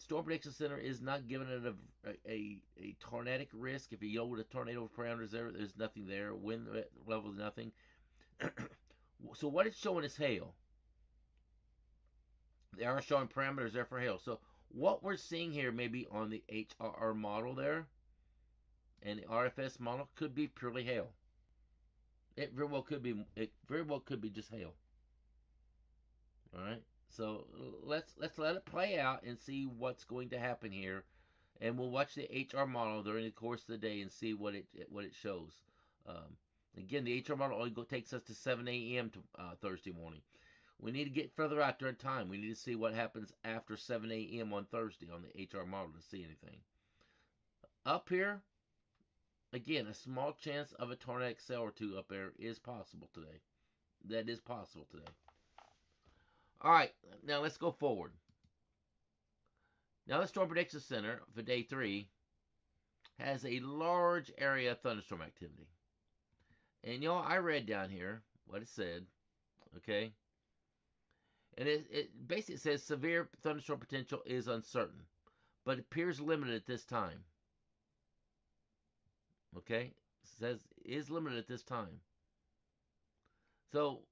Storm Prediction Center is not giving it a tornadic risk. If you go with the tornado parameters there, there's nothing there. Wind level is nothing. So what it's showing is hail. They are showing parameters there for hail. So what we're seeing here maybe on the HRR model there and the RFS model could be purely hail. It very well could be. It very well could be just hail. All right. So let's let it play out and see what's going to happen here, and we'll watch the HR model during the course of the day and see what it shows. Um, Again, the HR model only takes us to 7 a.m. to Thursday morning. We need to get further out during time. We need to see what happens after 7 a.m. on Thursday on the HR model to see anything. Up here, again, a small chance of a tornadic cell or two up there is possible today. That is possible today. All right, now let's go forward. Now the Storm Prediction Center for day 3 has a large area of thunderstorm activity. And y'all, I read down here what it said, okay? And it basically says severe thunderstorm potential is uncertain, but appears limited at this time. Okay? It says is limited at this time. So,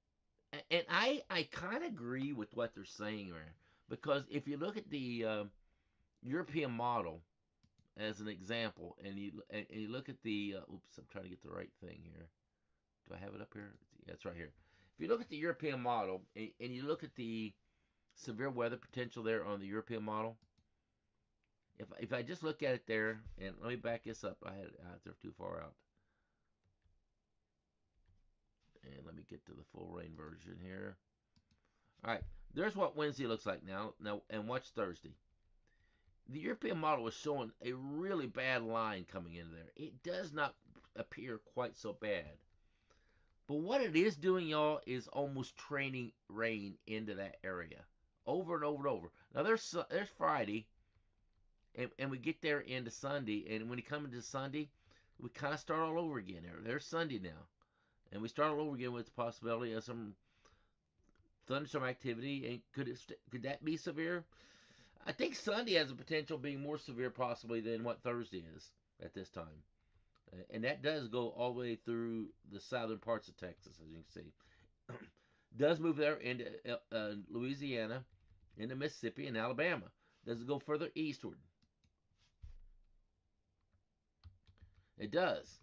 and I kind of agree with what they're saying there, because if you look at the European model as an example, and you look at the oops, I'm trying to get the right thing here. Do I have it up here? Yeah, it's right here. If you look at the European model and you look at the severe weather potential there on the European model, if I just look at it there, and let me back this up. I had it out there too far out. And let me get to the full rain version here. All right, there's what Wednesday looks like now. And watch Thursday. The European model is showing a really bad line coming into there. It does not appear quite so bad. But what it is doing, y'all, is almost training rain into that area over and over and over. Now there's Friday, and we get there into Sunday, and when you come into Sunday, we kind of start all over again. There's Sunday now, and we start all over again with the possibility of some thunderstorm activity. And could that be severe? I think Sunday has the potential of being more severe possibly than what Thursday is at this time. And that does go all the way through the southern parts of Texas, as you can see. Does move there into Louisiana, into Mississippi, and Alabama. Does it go further eastward? It does.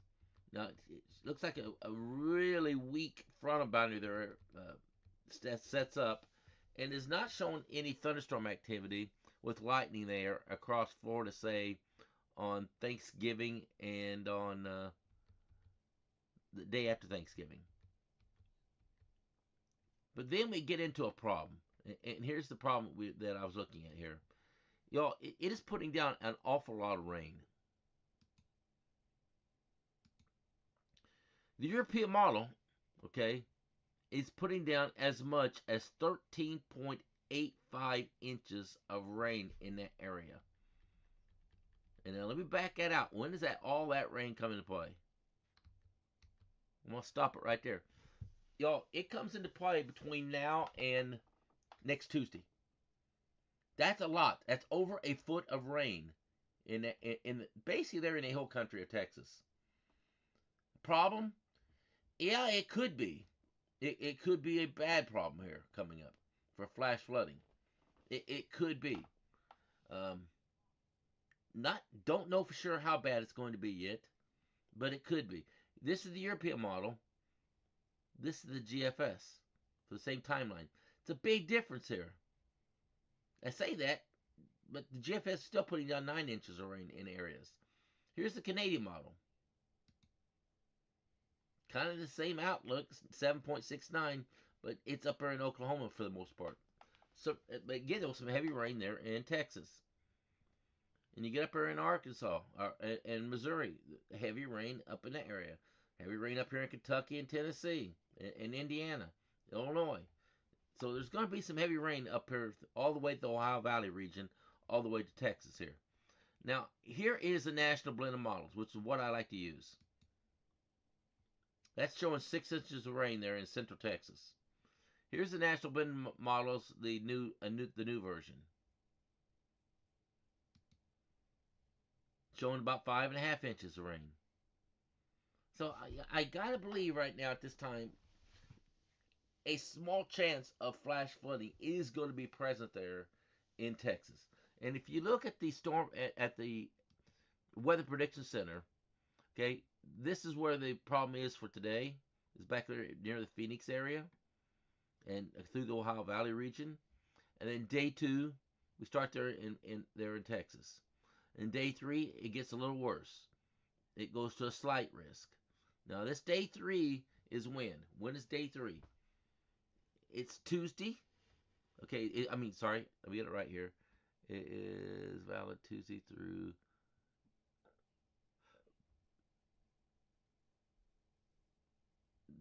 Now, it looks like a really weak frontal boundary there sets up, and is not showing any thunderstorm activity with lightning there across Florida, say, on Thanksgiving and on the day after Thanksgiving. But then we get into a problem. And here's the problem that I was looking at here. Y'all, it is putting down an awful lot of rain. The European model, okay, is putting down as much as 13.85 inches of rain in that area. And now let me back that out. When does all that rain come into play? I'm going to stop it right there. Y'all, it comes into play between now and next Tuesday. That's a lot. That's over a foot of rain in basically there in the whole country of Texas. Problem? Yeah, it could be. It could be a bad problem here coming up for flash flooding. It could be. Don't know for sure how bad it's going to be yet, but it could be. This is the European model. This is the GFS for the same timeline. It's a big difference here. I say that, but the GFS is still putting down 9 inches of rain in areas. Here's the Canadian model. Kind of the same outlook, 7.69, but it's up there in Oklahoma for the most part. So, but again, there was some heavy rain there in Texas. And you get up there in Arkansas and Missouri, heavy rain up in that area. Heavy rain up here in Kentucky and Tennessee and Indiana, Illinois. So there's going to be some heavy rain up here all the way to the Ohio Valley region, all the way to Texas here. Now, here is the National Blend of Models, which is what I like to use. That's showing 6 inches of rain there in central Texas. Here's the National Blend Models, the new version. showing about 5.5 inches of rain. So I gotta believe right now at this time, a small chance of flash flooding is going to be present there in Texas. And if you look at the storm at the Weather Prediction Center, okay, this is where the problem is for today. Is back there near the Phoenix area and through the Ohio Valley region. And then day 2, we start there in Texas. And day 3, it gets a little worse. It goes to a slight risk. Now this day 3 is when? When is day 3? It's Tuesday. Okay, sorry, let me get it right here. It is valid Tuesday through.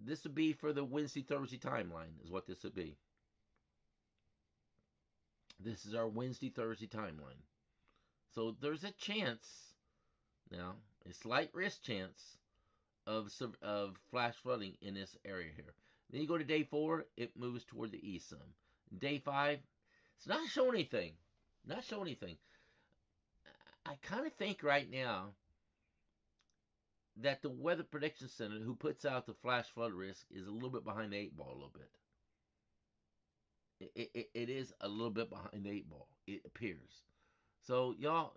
This would be for the Wednesday, Thursday timeline, is what this would be. This is our Wednesday, Thursday timeline. So there's a chance, now, a slight risk chance of flash flooding in this area here. Then you go to day 4, it moves toward the east some. Day 5, it's not showing anything. Not showing anything. I kind of think right now that the Weather Prediction Center, who puts out the flash flood risk, is a little bit behind the 8 ball a little bit. It is a little bit behind the 8 ball, it appears. So y'all,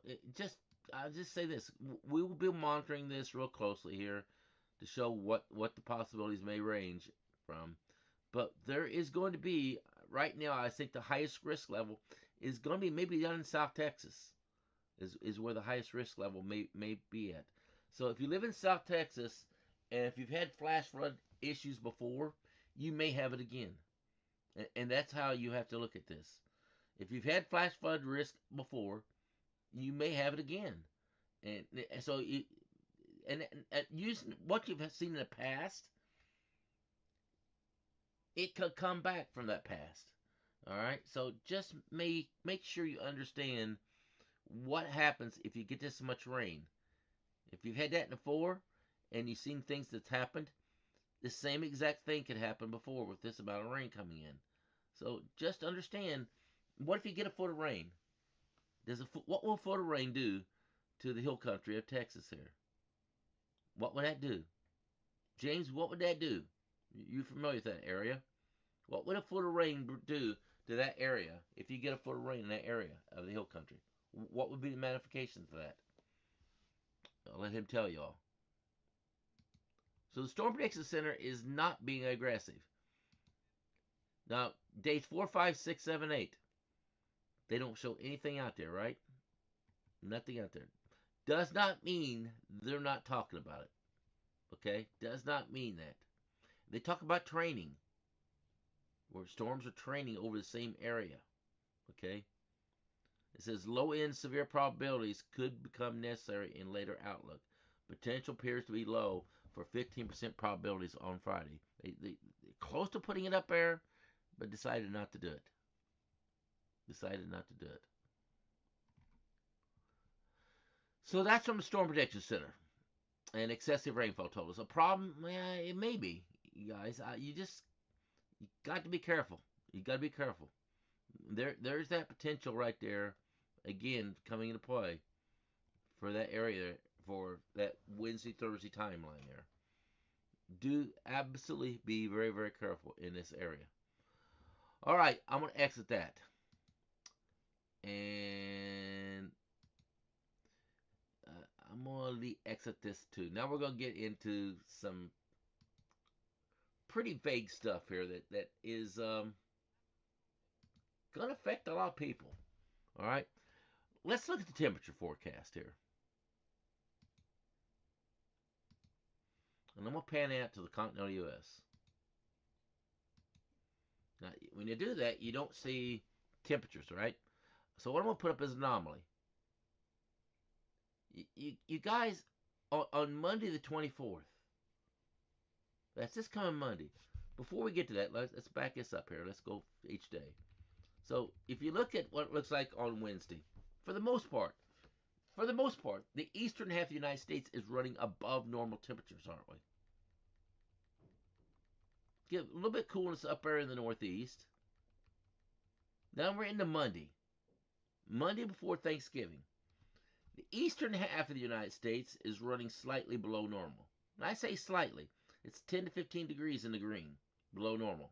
I'll just say this: we will be monitoring this real closely here to show what the possibilities may range from. But there is going to be, right now, I think the highest risk level is going to be maybe down in South Texas, is where the highest risk level may be at. So if you live in South Texas, and if you've had flash flood issues before, you may have it again. And that's how you have to look at this. If you've had flash flood risk before, you may have it again. And so, using what you've seen in the past, it could come back from that past. All right. So just make sure you understand what happens if you get this much rain. If you've had that before and you've seen things that's happened, the same exact thing could happen before with this amount of rain coming in. So just understand, what if you get a foot of rain? What will a foot of rain do to the hill country of Texas here? What would that do? James, what would that do? You're familiar with that area. What would a foot of rain do to that area if you get a foot of rain in that area of the hill country? What would be the manifestation for that? I'll let him tell y'all. So the Storm Prediction Center is not being aggressive. Now, days 4, 5, 6, 7, 8. They don't show anything out there, right? Nothing out there. Does not mean they're not talking about it. Okay? Does not mean that. They talk about training, where storms are training over the same area. Okay? It says low-end severe probabilities could become necessary in later outlook. Potential appears to be low for 15% probabilities on Friday. They're close to putting it up there, but decided not to do it. Decided not to do it. So that's from the Storm Prediction Center. And excessive rainfall totals. A problem? Yeah, it may be, you guys. You got to be careful. You got to be careful. There's that potential right there, again, coming into play for that area, for that Wednesday, Thursday timeline there. Do absolutely be very, very careful in this area. All right, I'm going to exit that. And I'm going to exit this too. Now we're going to get into some pretty vague stuff here that is going to affect a lot of people. All right, let's look at the temperature forecast here. And I'm going to pan out to the continental U.S. Now, when you do that, you don't see temperatures, right? So what I'm going to put up is an anomaly. You guys, on Monday the 24th, that's this coming Monday. Before we get to that, let's back this up here. Let's go each day. So if you look at what it looks like on Wednesday, for the most part, the eastern half of the United States is running above normal temperatures, aren't we? Get a little bit coolness up there in the northeast. Now we're into Monday. Monday before Thanksgiving. The eastern half of the United States is running slightly below normal. And I say slightly. It's 10 to 15 degrees in the green, below normal.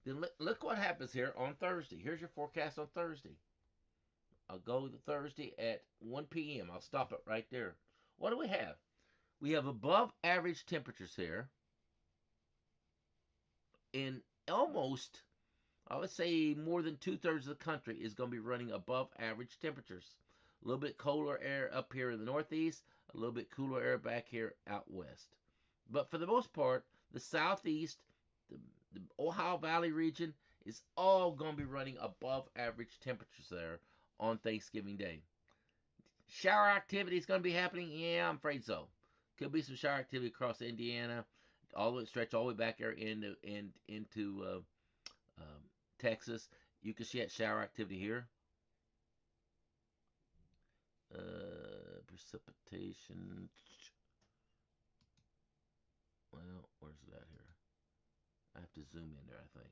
Then look what happens here on Thursday. Here's your forecast on Thursday. I'll go to Thursday at 1 p.m. I'll stop it right there. What do we have? We have above average temperatures here in almost, I would say, more than 2/3 of the country is going to be running above average temperatures. A little bit colder air up here in the northeast, a little bit cooler air back here out west. But for the most part, the southeast, the Ohio Valley region is all going to be running above average temperatures there on Thanksgiving Day. Shower activity is going to be happening? Yeah, I'm afraid so. Could be some shower activity across Indiana, all the way stretch all the way back there into Texas. You can see that shower activity here. Precipitation. Well, where's that here? I have to zoom in there, I think.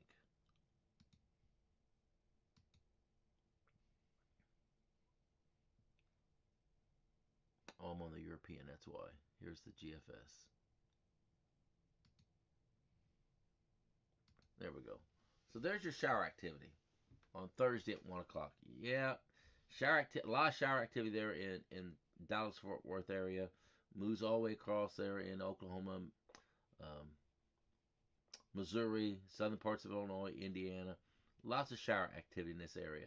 Oh, I'm on the European, that's why. Here's the GFS. There we go. So there's your shower activity on Thursday at 1 o'clock. Yeah, a lot of shower activity there in Dallas Fort Worth area. Moves all the way across there in Oklahoma, um, Missouri, southern parts of Illinois, Indiana. Lots of shower activity in this area.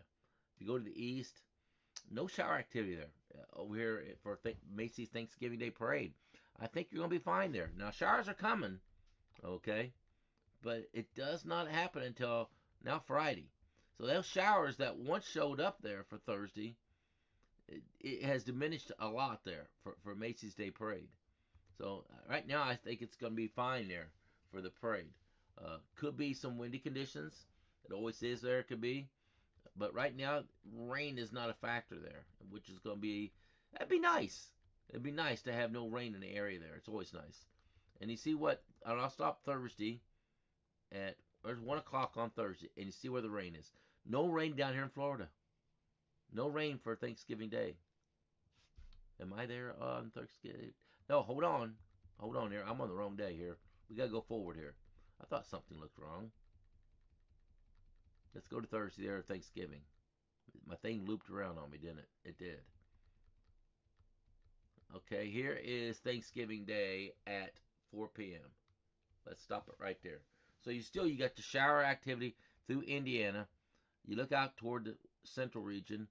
If you go to the east, no shower activity there. Over here for Macy's Thanksgiving Day Parade, I think you're going to be fine there. Now, showers are coming, okay? But it does not happen until now Friday. So those showers that once showed up there for Thursday, it has diminished a lot there for Macy's Day Parade. So right now I think it's going to be fine there for the parade. Could be some windy conditions. It always is there. It could be. But right now, rain is not a factor there, which is going to be, that'd be nice. It'd be nice to have no rain in the area there. It's always nice. And you see what, and I'll stop Thursday at, there's 1 o'clock on Thursday, and you see where the rain is. No rain down here in Florida. No rain for Thanksgiving Day. Am I there on Thanksgiving? No, hold on. Hold on here. I'm on the wrong day here. We got to go forward here. I thought something looked wrong. Let's go to Thursday there, Thanksgiving. My thing looped around on me, didn't it? It did. Okay, here is Thanksgiving Day at 4 p.m. Let's stop it right there. So you got the shower activity through Indiana. You look out toward the central region.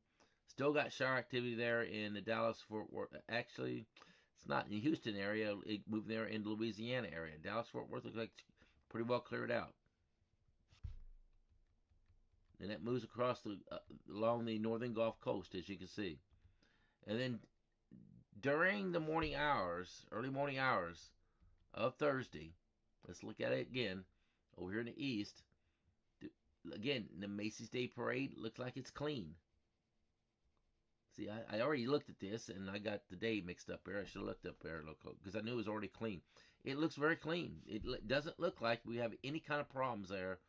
Still got shower activity there in the Dallas Fort Worth. Actually, it's not in the Houston area. It moved there into Louisiana area. Dallas Fort Worth looks like it's pretty well cleared out. And that moves across along the northern Gulf Coast, as you can see. And then during the morning hours, early morning hours of Thursday, let's look at it again. Over here in the east, again, the Macy's Day Parade looks like it's clean. See, I already looked at this and I got the day mixed up here. I should have looked up there because I knew it was already clean. It looks very clean. It doesn't look like we have any kind of problems there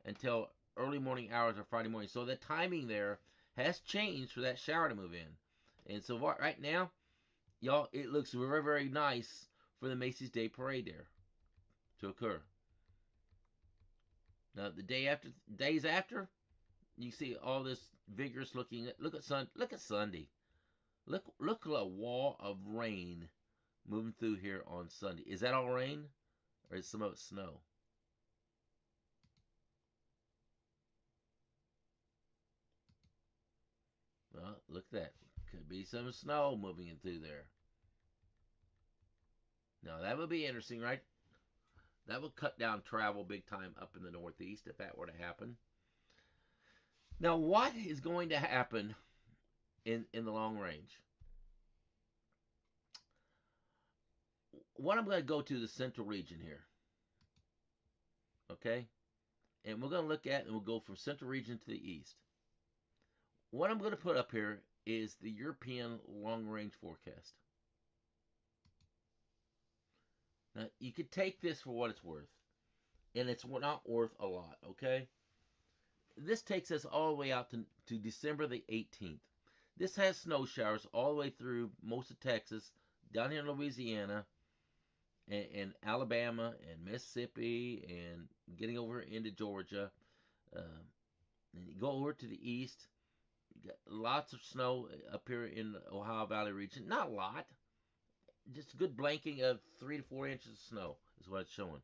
until early morning hours of Friday morning. So the timing there has changed for that shower to move in. And so right now, y'all, it looks very, very nice for the Macy's Day Parade there to occur. Now the days after, you see all this vigorous looking. Look at Sunday. Look at a wall of rain moving through here on Sunday. Is that all rain, or is some of it snow? Well, look at that. Could be some snow moving in through there. Now that would be interesting, right? That would cut down travel big time up in the Northeast if that were to happen. Now, what is going to happen in the long range? What I'm going to go to the central region here. Okay? And we're going to look at, and we'll go from central region to the east. What I'm going to put up here is the European long range forecast. Now, you could take this for what it's worth, and it's not worth a lot, okay? this takes us all the way out to December the 18th. This has snow showers all the way through most of Texas, down here in Louisiana, and Alabama, and Mississippi, and getting over into Georgia. Uh, and you go over to the east, you got lots of snow up here in the Ohio Valley region. Not a lot, just a good blanking of 3 to 4 inches of snow is what it's showing.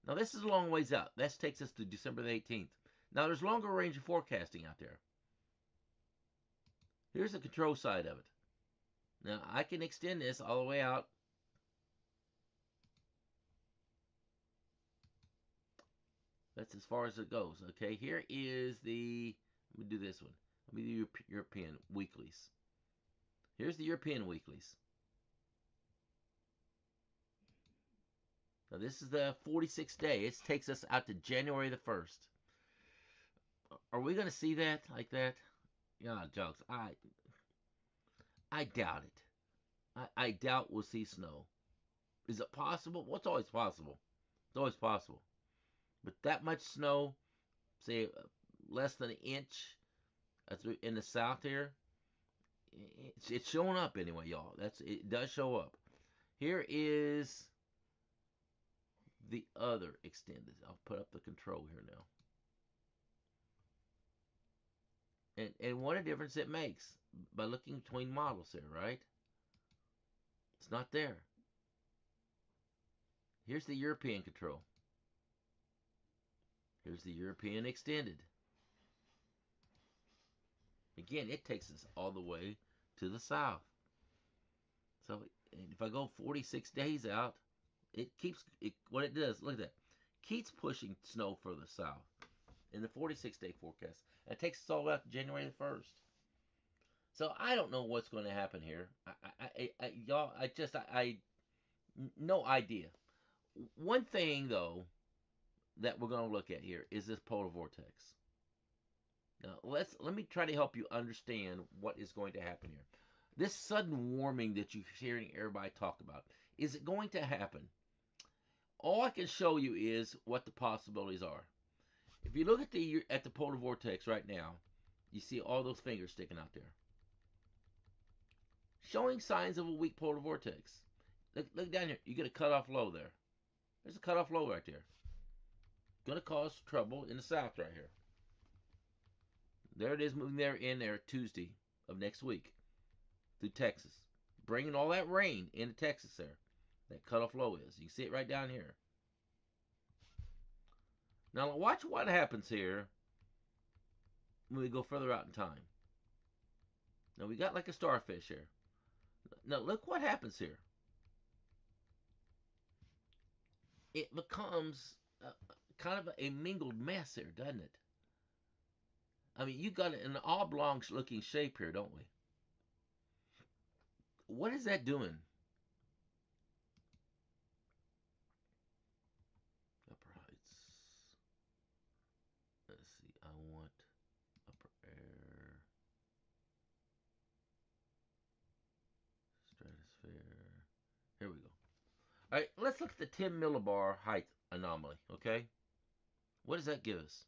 Now, this is a long ways out. That takes us to December the 18th. Now, there's longer range of forecasting out there. Here's the control side of it. Now, I can extend this all the way out. That's as far as it goes. Okay, here is the, let me do this one. Let me do European weeklies. Here's the European weeklies. Now, this is the 46th day. It takes us out to January the 1st. Are we going to see that like that? Yeah, jokes. I doubt it. I doubt we'll see snow. Is it possible? Well, it's always possible. It's always possible. But that much snow, say less than an inch in the south here, it's showing up anyway, y'all. It does show up. Here is the other extended. I'll put up the control here now. And what a difference it makes by looking between models there, right? It's not there. Here's the European control. Here's the European extended. Again, it takes us all the way to the south. So if I go 46 days out, what it does, look at that, keeps pushing snow further south in the 46-day forecast. And it takes us all the way out to January the 1st. So I don't know what's going to happen here. Y'all, no idea. One thing, though, that we're going to look at here is this polar vortex. Now, let me try to help you understand what is going to happen here. This sudden warming that you're hearing everybody talk about, is it going to happen? All I can show you is what the possibilities are. If you look at the polar vortex right now, you see all those fingers sticking out there, showing signs of a weak polar vortex. Look down here. You get a cutoff low there. There's a cutoff low right there. Going to cause trouble in the south right here. There it is, moving there in there Tuesday of next week through Texas, bringing all that rain into Texas there. That cutoff low is. You can see it right down here. Now watch what happens here when we go further out in time. Now we got like a starfish here. Now look what happens here. It becomes kind of a mingled mess here, doesn't it? I mean, you got an oblong looking shape here, don't we? What is that doing? Upper heights. Let's see. I want upper air. Stratosphere. Here we go. All right, let's look at the 10 millibar height anomaly, okay? What does that give us?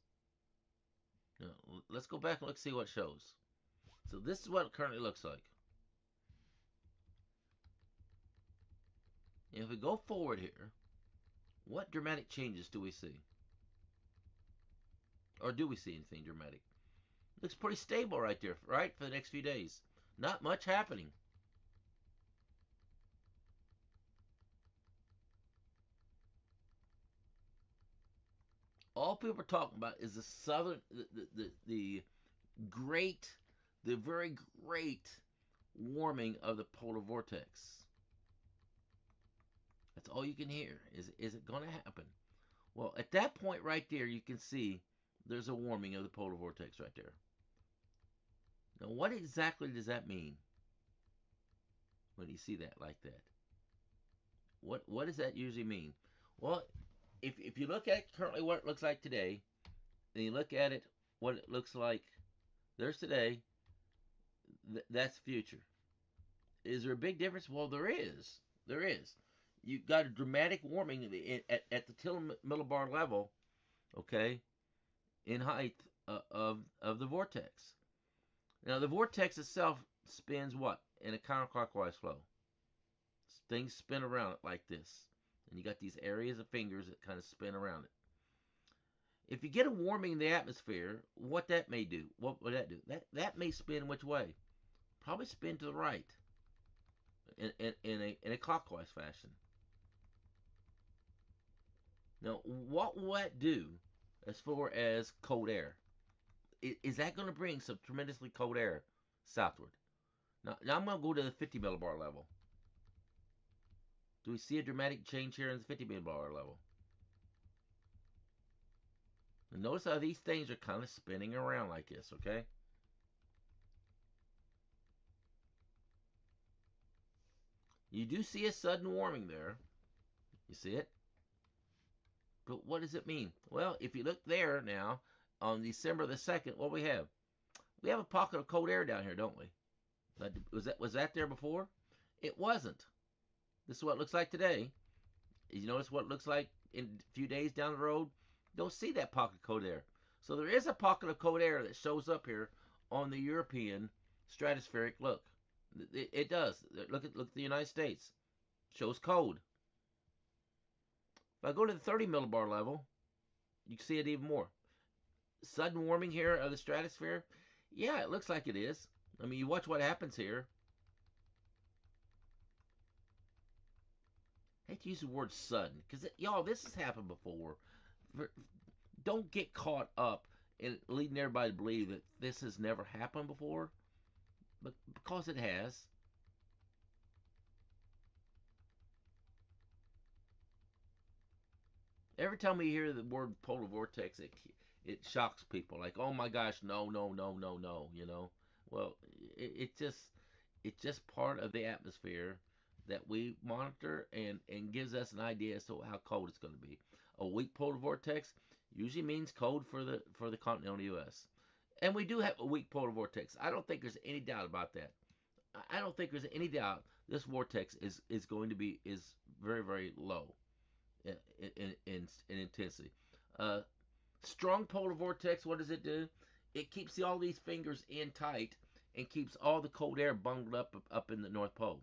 Now, let's go back and look see what it shows. So this is what it currently looks like. And if we go forward here, what dramatic changes do we see? Or do we see anything dramatic? Looks pretty stable right there, right? For the next few days. Not much happening. All people are talking about is the southern, the very great warming of the polar vortex. That's all you can hear. Is it going to happen? Well, at that point right there, you can see there's a warming of the polar vortex right there. Now, what exactly does that mean when you see that like that? What does that usually mean? Well, if you look at currently what it looks like today, and you look at it what it looks like, there's today, that's future. Is there a big difference? Well, there is. There is. You've got a dramatic warming at the 10 millibar level, okay, in height of the vortex. Now the vortex itself spins what? In a counterclockwise flow. Things spin around it like this. And you got these areas of fingers that kind of spin around it. If you get a warming in the atmosphere, what that may do, what would that do? That may spin which way? Probably spin to the right in a clockwise fashion. Now, what will that do as far as cold air? Is that going to bring some tremendously cold air southward? Now I'm going to go to the 50 millibar level. Do we see a dramatic change here in the 50 millibar level? And notice how these things are kind of spinning around like this, okay? You do see a sudden warming there. You see it? But what does it mean? Well, if you look there now, on December the 2nd, what we have? We have a pocket of cold air down here, don't we? Was that there before? It wasn't. This is what it looks like today. You notice what it looks like in a few days down the road? Don't see that pocket of cold air. So there is a pocket of cold air that shows up here on the European stratospheric look. It does. Look at the United States. Shows cold. If I go to the 30 millibar level, you can see it even more. Sudden warming here of the stratosphere. Yeah, it looks like it is. I mean, you watch what happens here. I hate to use the word sudden, because y'all, this has happened before. Don't get caught up in leading everybody to believe that this has never happened before, but because it has. Every time we hear the word polar vortex, it shocks people. Like, oh my gosh, no, no, no, no, no. You know, well, it's just part of the atmosphere that we monitor and gives us an idea as to how cold it's going to be. A weak polar vortex usually means cold for the continental U.S. And we do have a weak polar vortex. I don't think there's any doubt about that. I don't think there's any doubt this vortex is going to be is very, very low in intensity. Uh, Strong polar vortex, what does it do? It keeps all these fingers in tight and keeps all the cold air bundled up in the North Pole.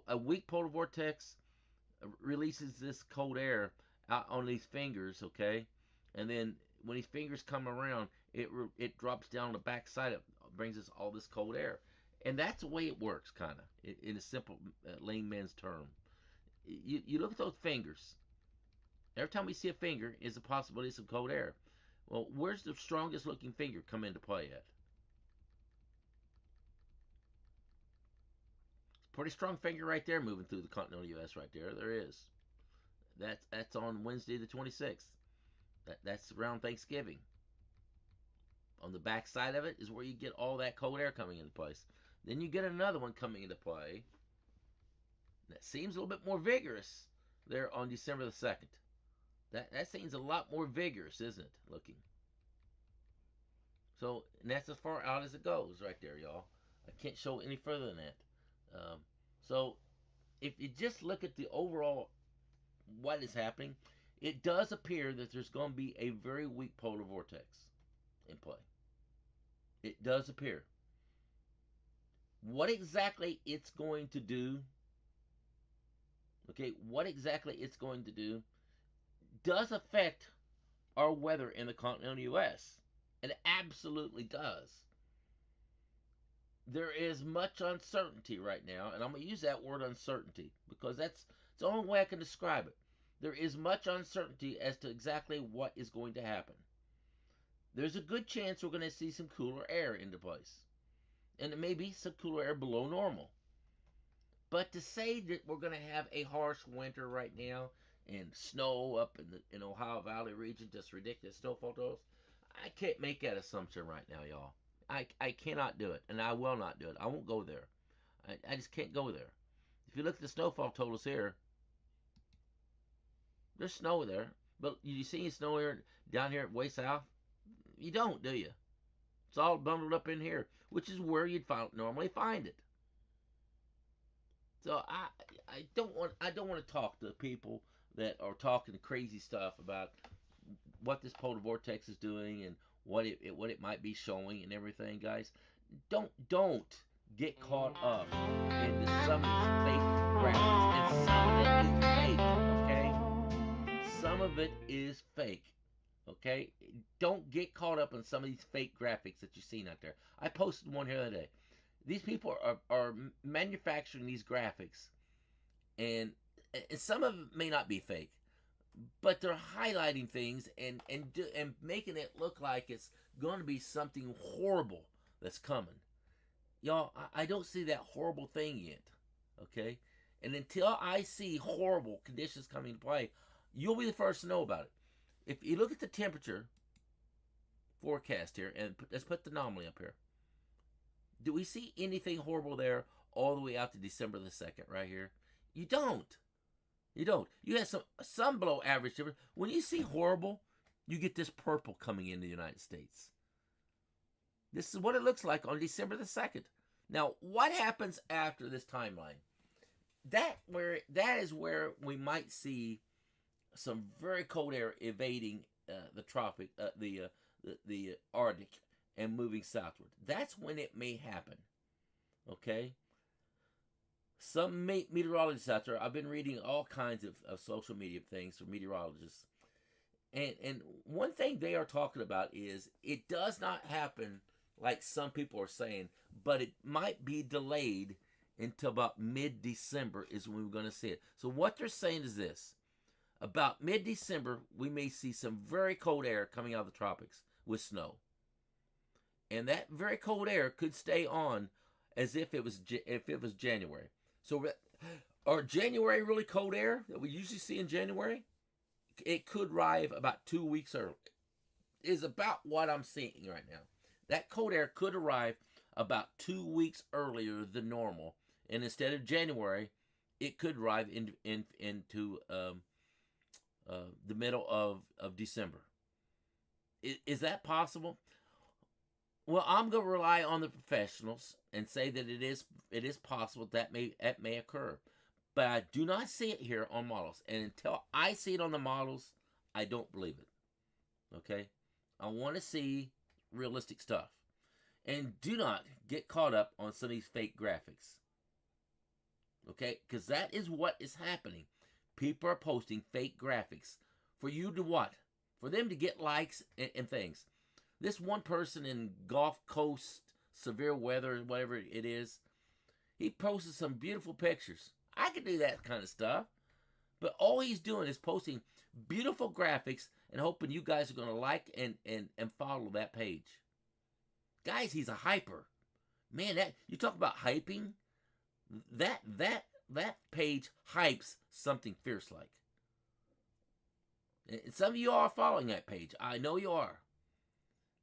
A weak polar vortex releases this cold air out on these fingers, okay? And then when these fingers come around, it drops down the back side. It brings us all this cold air. And that's the way it works, kind of, in a simple layman's term. You look at those fingers. Every time we see a finger is a possibility of some cold air. Well, where's the strongest looking finger come into play at? It's a pretty strong finger right there moving through the continental U.S. right there. There is. That's on Wednesday the 26th. That's around Thanksgiving. On the back side of it is where you get all that cold air coming into place. Then you get another one coming into play that seems a little bit more vigorous there on December the 2nd. That seems a lot more vigorous, isn't it, looking? So, and that's as far out as it goes right there, y'all. I can't show any further than that. So, if you just look at the overall what is happening, it does appear that there's going to be a very weak polar vortex in play. It does appear. What exactly it's going to do, okay, what exactly it's going to do does affect our weather in the continental U.S. It absolutely does. There is much uncertainty right now, and I'm going to use that word uncertainty because that's the only way I can describe it. There is much uncertainty as to exactly what is going to happen. There's a good chance we're going to see some cooler air into place. And it may be some cooler air below normal. But to say that we're going to have a harsh winter right now and snow up in Ohio Valley region, just ridiculous snowfall totals, I can't make that assumption right now, y'all. I cannot do it, and I will not do it. I won't go there. I just can't go there. If you look at the snowfall totals here, there's snow there. But you see any snow here down here way south? You don't, do you? It's all bundled up in here, which is where you'd normally find it. So I don't want to talk to people that are talking crazy stuff about what this polar vortex is doing and what it might be showing and everything, guys. Don't get caught up into some of these fake graphics, and some of it is fake, okay? Some of it is fake, okay? Don't get caught up in some of these fake graphics that you've seen out there. I posted one here the other day. These people are manufacturing these graphics, and some of it may not be fake, but they're highlighting things and making it look like it's going to be something horrible that's coming. Y'all, I don't see that horrible thing yet, okay? And until I see horrible conditions coming into play, you'll be the first to know about it. If you look at the temperature forecast here, and let's put the anomaly up here. Do we see anything horrible there all the way out to December the 2nd right here? You don't. You don't. You have some below average temperature. When you see horrible, you get this purple coming into the United States. This is what it looks like on December the 2nd. Now, what happens after this timeline? That is where we might see some very cold air evading the tropic, the Arctic, and moving southward. That's when it may happen. Okay. Some meteorologists out there, I've been reading all kinds of social media things from meteorologists, and one thing they are talking about is it does not happen like some people are saying, but it might be delayed until about mid-December is when we're going to see it. So what they're saying is this: about mid-December, we may see some very cold air coming out of the tropics with snow, and that very cold air could stay on as if it was January. So, are January really cold air that we usually see in January? It could arrive about 2 weeks early, is about what I'm seeing right now. That cold air could arrive about 2 weeks earlier than normal, and instead of January, it could arrive into the middle of December. Is that possible? Well, I'm going to rely on the professionals and say that it is possible that may occur. But I do not see it here on models. And until I see it on the models, I don't believe it. Okay? I want to see realistic stuff. And do not get caught up on some of these fake graphics. Okay? Because that is what is happening. People are posting fake graphics. For you to what? For them to get likes and things. This one person in Gulf Coast, severe weather, whatever it is, he posted some beautiful pictures. I could do that kind of stuff. But all he's doing is posting beautiful graphics and hoping you guys are going to like and follow that page. Guys, he's a hyper. Man, that you talk about hyping. That page hypes something fierce like. And some of you are following that page. I know you are.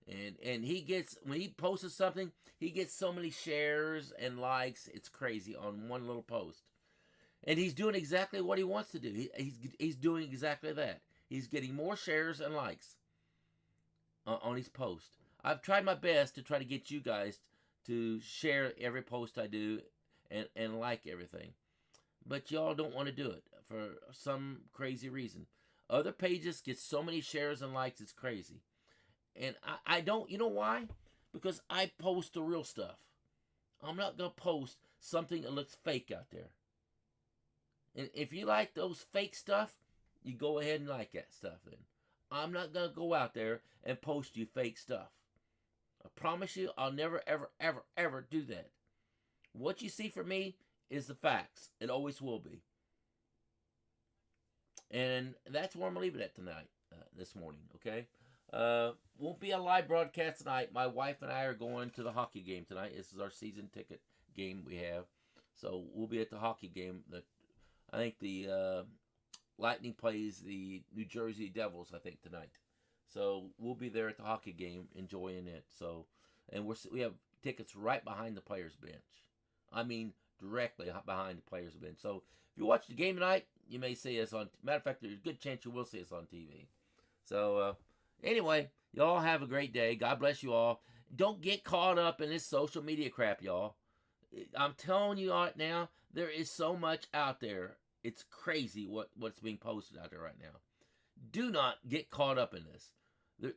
And he gets, when he posts something, he gets so many shares and likes. It's crazy on one little post. And he's doing exactly what he wants to do. He's doing exactly that. He's getting more shares and likes on his post. I've tried my best to try to get you guys to share every post I do and like everything. But y'all don't want to do it for some crazy reason. Other pages get so many shares and likes, it's crazy. And I don't, you know why? Because I post the real stuff. I'm not going to post something that looks fake out there. And if you like those fake stuff, you go ahead and like that stuff then. I'm not going to go out there and post you fake stuff. I promise you, I'll never, ever, ever, ever do that. What you see from me is the facts. It always will be. And that's where I'm going to leave it at tonight, this morning, okay? Won't be a live broadcast tonight. My wife and I are going to the hockey game tonight. This is our season ticket game we have. So we'll be at the hockey game. I think the Lightning plays the New Jersey Devils, I think, tonight. So we'll be there at the hockey game enjoying it. So, and we have tickets right behind the players' bench. I mean, directly behind the players' bench. So if you watch the game tonight, you may see us on. Matter of fact, there's a good chance you will see us on TV. So anyway, y'all have a great day. God bless you all. Don't get caught up in this social media crap, y'all. I'm telling you right now, there is so much out there. It's crazy what's being posted out there right now. Do not get caught up in this.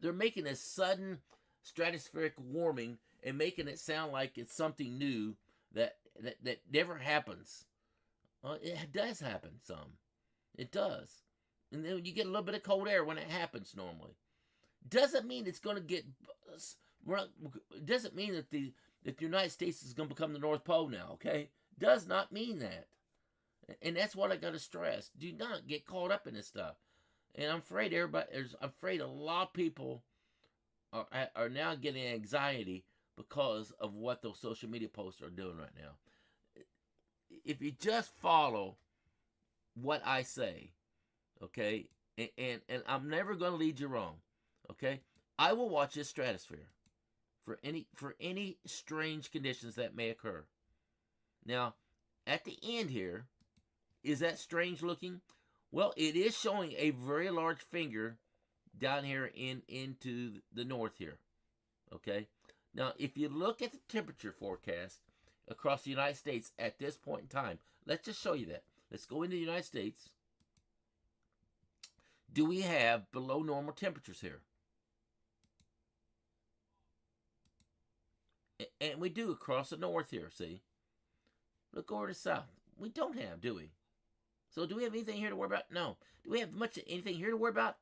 They're making this sudden stratospheric warming and making it sound like it's something new that never happens. It does happen some. It does. And then you get a little bit of cold air when it happens normally. Doesn't mean it's going to get. Doesn't mean that the United States is going to become the North Pole now. Okay, does not mean that. And that's what I got to stress. Do not get caught up in this stuff. And I'm afraid I'm afraid a lot of people are now getting anxiety because of what those social media posts are doing right now. If you just follow what I say, okay, and I'm never going to lead you wrong, okay, I will watch this stratosphere for any strange conditions that may occur. Now, at the end here, is that strange looking? Well, it is showing a very large finger down here into the north here. Okay. Now, if you look at the temperature forecast across the United States at this point in time, let's just show you that. Let's go into the United States. Do we have below normal temperatures here? And we do across the north here, see? Look over to the south. We don't have, do we? So do we have anything here to worry about? No. Do we have much anything here to worry about?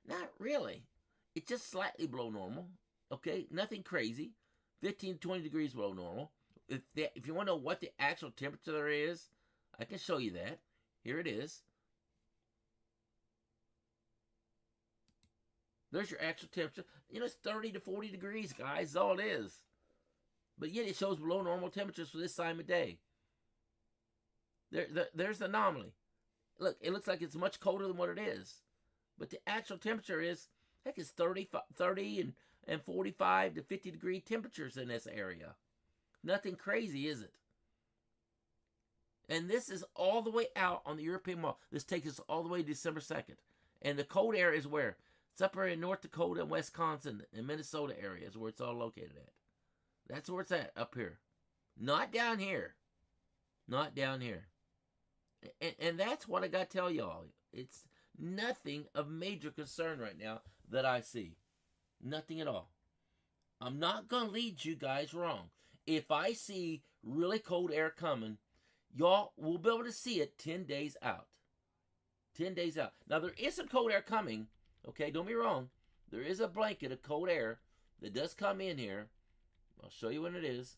Not really. It's just slightly below normal. Okay, nothing crazy. 15 to 20 degrees below normal. If you want to know what the actual temperature there is, I can show you that. Here it is. There's your actual temperature. You know, it's 30 to 40 degrees, guys. That's all it is. But yet it shows below normal temperatures for this time of day. There's the anomaly. Look, it looks like it's much colder than what it is. But the actual temperature is, heck, it's 30 and 45 to 50 degree temperatures in this area. Nothing crazy, is it? And this is all the way out on the European Mall. This takes us all the way to December 2nd. And the cold air is where? It's up here in North Dakota and Wisconsin and Minnesota areas where it's all located at. That's where it's at, up here. Not down here. Not down here. And that's what I got to tell y'all. It's nothing of major concern right now that I see. Nothing at all. I'm not going to lead you guys wrong. If I see really cold air coming, y'all will be able to see it 10 days out. 10 days out. Now, there is some cold air coming. Okay, don't be wrong. There is a blanket of cold air that does come in here. I'll show you when it is.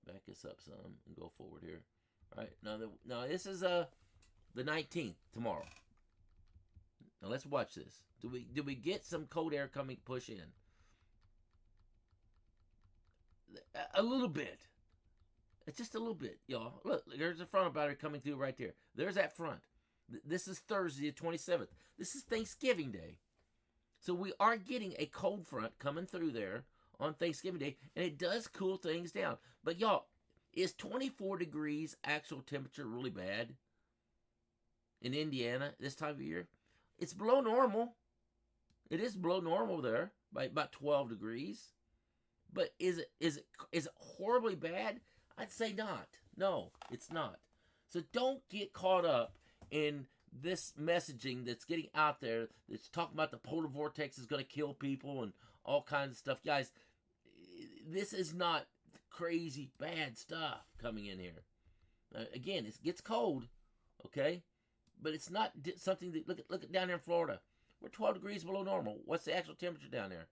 Back this up some and go forward here. All right, now this is the 19th tomorrow. Now let's watch this. Do we get some cold air coming push in? A little bit. Just a little bit, y'all. Look, there's a frontal boundary coming through right there. There's that front. This is Thursday, the 27th. This is Thanksgiving Day. So we are getting a cold front coming through there on Thanksgiving Day, and it does cool things down. But y'all, is 24 degrees actual temperature really bad in Indiana this time of year? It's below normal. It is below normal there by about 12 degrees. But is it horribly bad? I'd say not. No, it's not. So don't get caught up in this messaging that's getting out there that's talking about the polar vortex is going to kill people and all kinds of stuff. Guys, this is not crazy bad stuff coming in here. Again, it gets cold, okay? But it's not something that, look at down there in Florida. We're 12 degrees below normal. What's the actual temperature down there?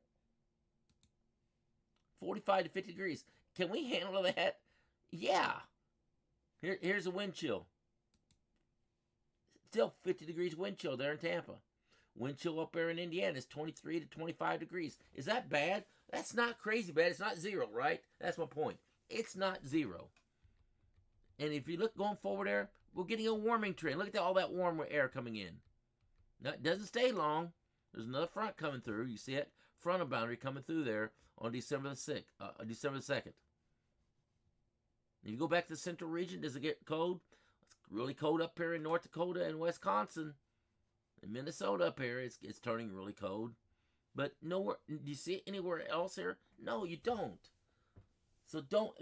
45 to 50 degrees. Can we handle that? Yeah. Here's a wind chill. Still 50 degrees wind chill there in Tampa. Wind chill up there in Indiana is 23 to 25 degrees. Is that bad? That's not crazy bad. It's not zero, right? That's my point. It's not zero. And if you look going forward there, we're getting a warming trend. Look at all that warm air coming in. Now, it doesn't stay long. There's another front coming through. You see it? Frontal boundary coming through there on December the 2nd. If you go back to the central region, does it get cold? It's really cold up here in North Dakota and Wisconsin. In Minnesota up here, it's turning really cold. But nowhere, do you see it anywhere else here? No, you don't. So don't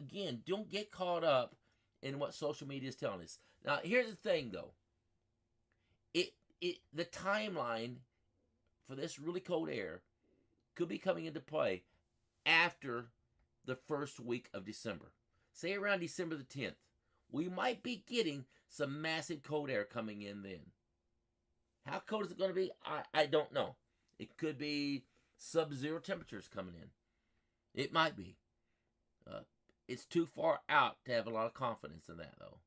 get caught up in what social media is telling us. Now, here's the thing, though. the timeline for this really cold air could be coming into play after the first week of December. Say around December the 10th. We might be getting some massive cold air coming in then. How cold is it going to be? I don't know. It could be sub-zero temperatures coming in. It might be. It's too far out to have a lot of confidence in that, though.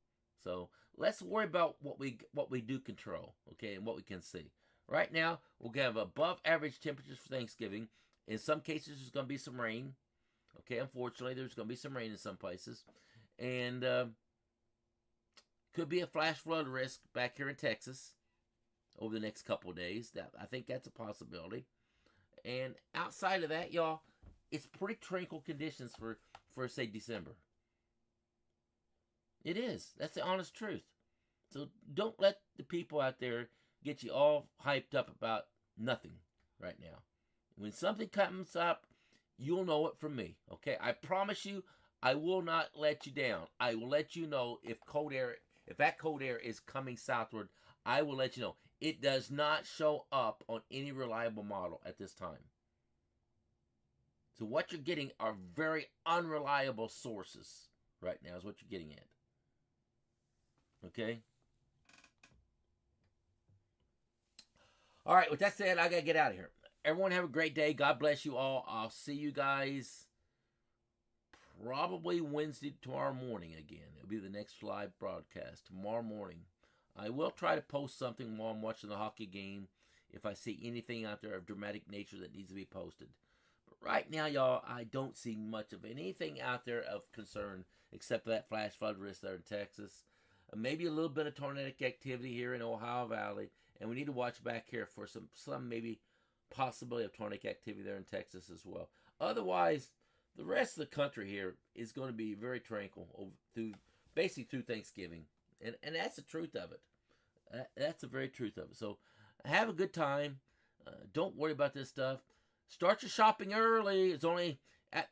So let's worry about what we do control, okay, and what we can see. Right now, we'll have above average temperatures for Thanksgiving. In some cases, there's going to be some rain. Okay, unfortunately, there's going to be some rain in some places. And could be a flash flood risk back here in Texas over the next couple of days. I think that's a possibility. And outside of that, y'all, it's pretty tranquil conditions for say, December. It is. That's the honest truth. So don't let the people out there get you all hyped up about nothing right now. When something comes up, you'll know it from me. Okay? I promise you, I will not let you down. I will let you know if that cold air is coming southward. I will let you know. It does not show up on any reliable model at this time. So what you're getting are very unreliable sources right now is what you're getting at. Okay? All right, with that said, I got to get out of here. Everyone have a great day. God bless you all. I'll see you guys probably Wednesday, tomorrow morning again. It'll be the next live broadcast tomorrow morning. I will try to post something while I'm watching the hockey game if I see anything out there of dramatic nature that needs to be posted. But right now, y'all, I don't see much of anything out there of concern except for that flash flood risk there in Texas. Maybe a little bit of tornadic activity here in Ohio Valley. And we need to watch back here for some maybe possibility of tornadic activity there in Texas as well. Otherwise, the rest of the country here is going to be very tranquil basically through Thanksgiving. And that's the truth of it. That's the very truth of it. So have a good time. Don't worry about this stuff. Start your shopping early. It's only,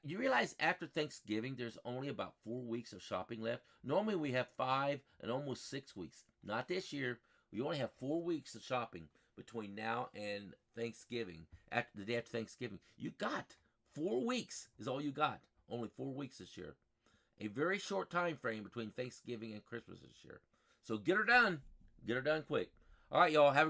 you realize after Thanksgiving, there's only about 4 weeks of shopping left. Normally we have 5 and almost 6 weeks. Not this year. We only have 4 weeks of shopping between now and Thanksgiving. After the day after Thanksgiving, you got 4 weeks is all you got. Only 4 weeks this year. A very short time frame between Thanksgiving and Christmas this year. So get her done. Get her done quick. All right, y'all. Have a great